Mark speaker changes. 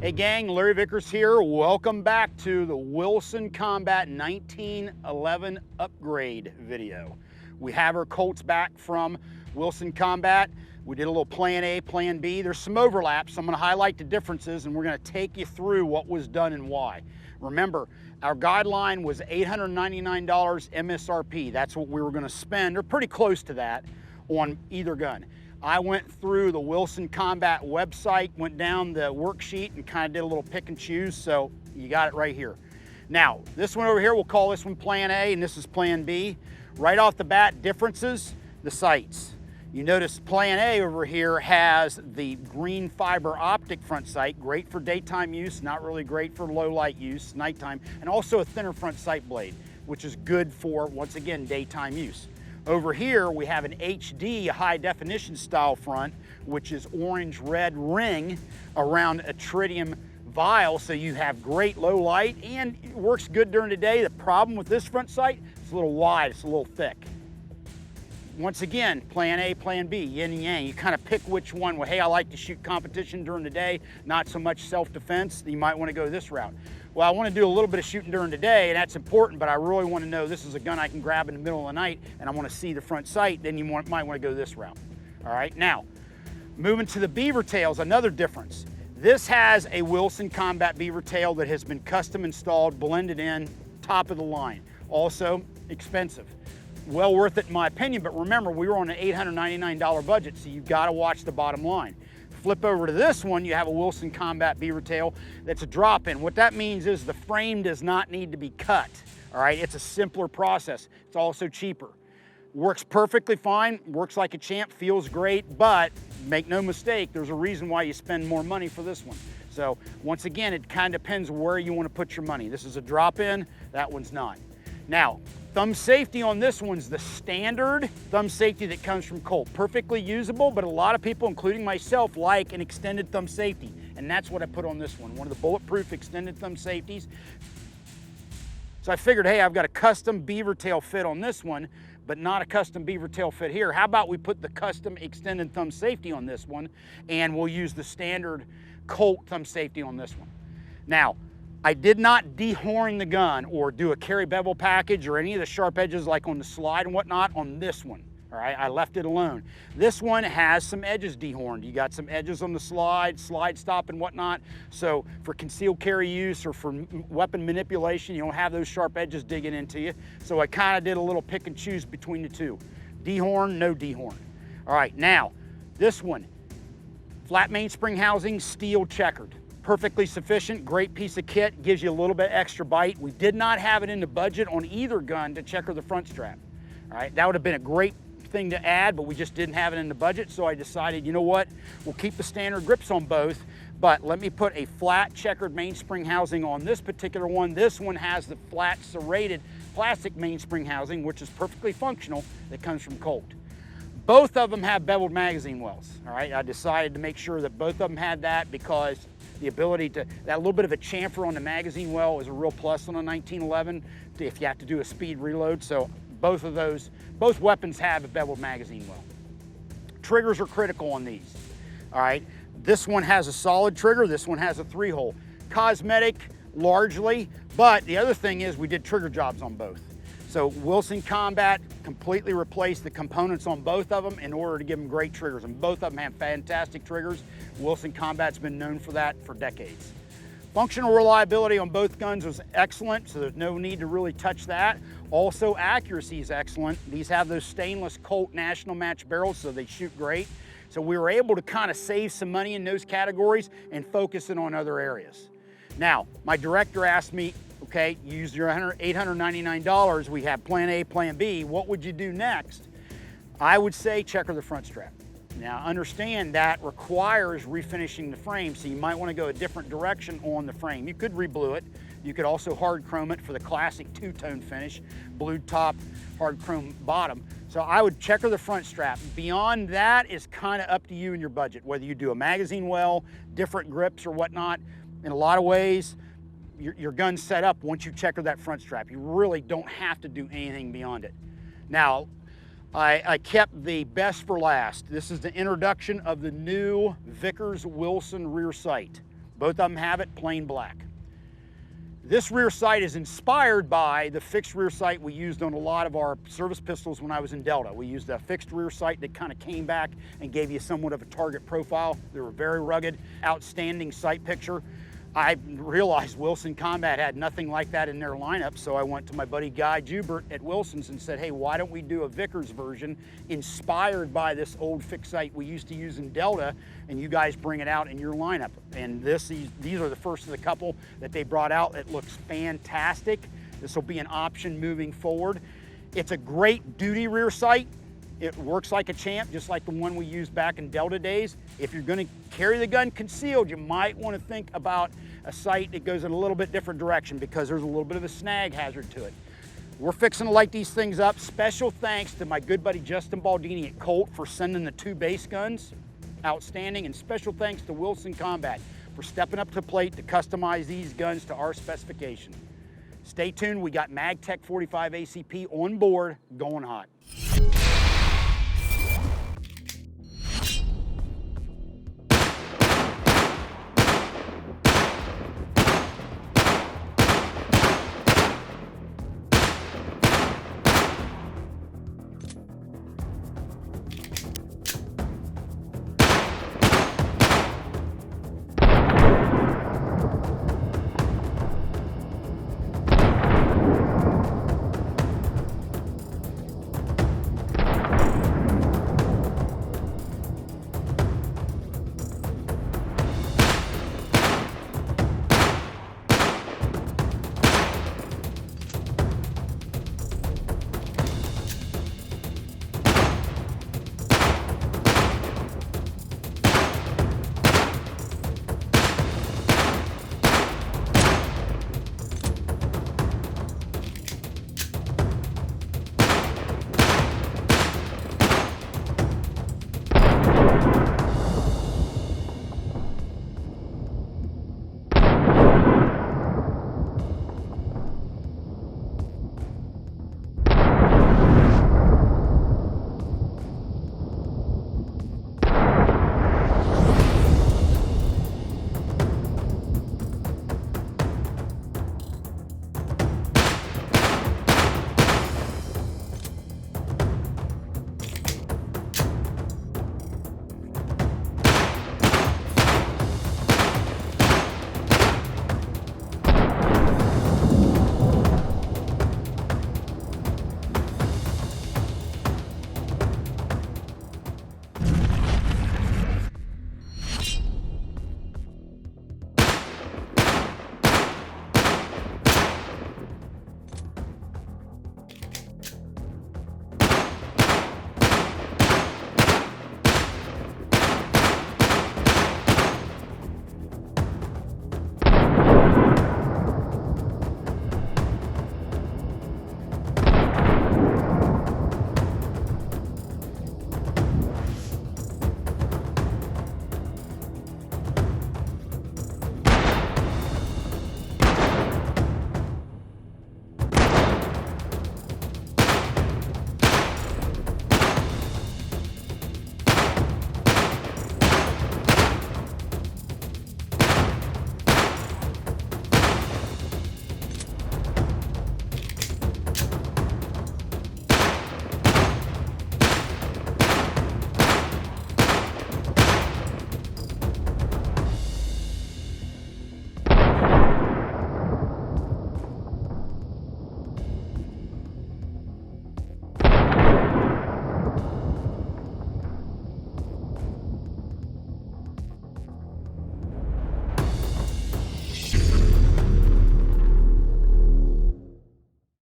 Speaker 1: Hey gang, Larry Vickers here. Welcome back to the Wilson Combat 1911 upgrade video. We have our Colts back from Wilson Combat. We did a little plan A, plan B. There's some overlaps, so I'm gonna highlight the differences and we're gonna take you through what was done and why. Remember, our guideline was $899 MSRP. That's what we were gonna spend, or pretty close to that, on either gun. I went through the Wilson Combat website, went down the worksheet and kind of did a little pick and choose, so you got it right here. Now, this one over here, we'll call this one Plan A and this is Plan B. Right off the bat, differences, the sights. You notice Plan A over here has the green fiber optic front sight, great for daytime use, not really great for low light use, nighttime, and also a thinner front sight blade, which is good for, once again, daytime use. Over here, we have an HD, a high definition style front, which is orange-red ring around a tritium vial, so you have great low light and it works good during the day. The problem with this front sight, it's a little wide, it's a little thick. Once again, Plan A, Plan B, yin and yang. You kind of pick which one. Well, hey, I like to shoot competition during the day, not so much self-defense. You might want to go this route. Well, I want to do a little bit of shooting during the day, and that's important, but I really want to know this is a gun I can grab in the middle of the night, and I want to see the front sight, then you might want to go this route. All right, now, moving to the beaver tails, another difference. This has a Wilson Combat beaver tail that has been custom installed, blended in, top of the line. Also expensive. Well worth it in my opinion, but remember, we were on an $899 budget, so you've got to watch the bottom line. Flip over to this one, you have a Wilson Combat beaver tail that's a drop-in. What that means is the frame does not need to be cut, all right? It's a simpler process. It's also cheaper. Works perfectly fine, works like a champ, feels great, but make no mistake, there's a reason why you spend more money for this one. So once again, it kind of depends where you want to put your money. This is a drop-in, that one's not. Now, thumb safety on this one's the standard thumb safety that comes from Colt. Perfectly usable, but a lot of people, including myself, like an extended thumb safety. And that's what I put on this one of the bulletproof extended thumb safeties. So I figured, hey, I've got a custom beaver tail fit on this one, but not a custom beaver tail fit here. How about we put the custom extended thumb safety on this one, and we'll use the standard Colt thumb safety on this one. Now, I did not dehorn the gun or do a carry bevel package or any of the sharp edges like on the slide and whatnot on this one, all right? I left it alone. This one has some edges dehorned. You got some edges on the slide stop and whatnot. So for concealed carry use or for weapon manipulation, you don't have those sharp edges digging into you. So I kind of did a little pick and choose between the two. Dehorn, no dehorn. All right, now this one, flat mainspring housing, steel checkered. Perfectly sufficient, great piece of kit, gives you a little bit extra bite. We did not have it in the budget on either gun to checker the front strap. All right, that would have been a great thing to add, but we just didn't have it in the budget, so I decided, you know what, we'll keep the standard grips on both, but let me put a flat checkered mainspring housing on this particular one. This one has the flat serrated plastic mainspring housing, which is perfectly functional, that comes from Colt. Both of them have beveled magazine wells, all right? I decided to make sure that both of them had that because the ability to, that little bit of a chamfer on the magazine well is a real plus on a 1911 if you have to do a speed reload. So both of those, both weapons have a beveled magazine well. Triggers are critical on these, all right? This one has a solid trigger, this one has a 3-hole. Cosmetic, largely, but the other thing is we did trigger jobs on both. So Wilson Combat completely replaced the components on both of them in order to give them great triggers, and both of them have fantastic triggers. Wilson Combat's been known for that for decades. Functional reliability on both guns was excellent, so there's no need to really touch that. Also, accuracy is excellent. These have those stainless Colt National Match barrels, so they shoot great. So we were able to kind of save some money in those categories and focus it on other areas. Now, my director asked me, okay, you used your $899, we have Plan A, Plan B, what would you do next? I would say checker the front strap. Now understand that requires refinishing the frame, so you might want to go a different direction on the frame. You could re-blue it. You could also hard chrome it for the classic two-tone finish, blued top, hard chrome bottom. So I would checker the front strap. Beyond that is kind of up to you and your budget, whether you do a magazine well, different grips or whatnot. In a lot of ways, your gun's set up once you checker that front strap. You really don't have to do anything beyond it. Now, I kept the best for last. This is the introduction of the new Vickers Wilson rear sight. Both of them have it plain black. This rear sight is inspired by the fixed rear sight we used on a lot of our service pistols when I was in Delta. We used a fixed rear sight that kind of came back and gave you somewhat of a target profile. They were very rugged, outstanding sight picture. I realized Wilson Combat had nothing like that in their lineup, so I went to my buddy Guy Jubert at Wilson's and said, hey, why don't we do a Vickers version inspired by this old fixed sight we used to use in Delta, and you guys bring it out in your lineup. And these are the first of the couple that they brought out. It looks fantastic. This will be an option moving forward. It's a great duty rear sight. It works like a champ, just like the one we used back in Delta days. If you're gonna carry the gun concealed, you might wanna think about a sight that goes in a little bit different direction because there's a little bit of a snag hazard to it. We're fixing to light these things up. Special thanks to my good buddy Justin Baldini at Colt for sending the 2 base guns. Outstanding. And special thanks to Wilson Combat for stepping up to the plate to customize these guns to our specification. Stay tuned, we got MagTech 45 ACP on board, going hot.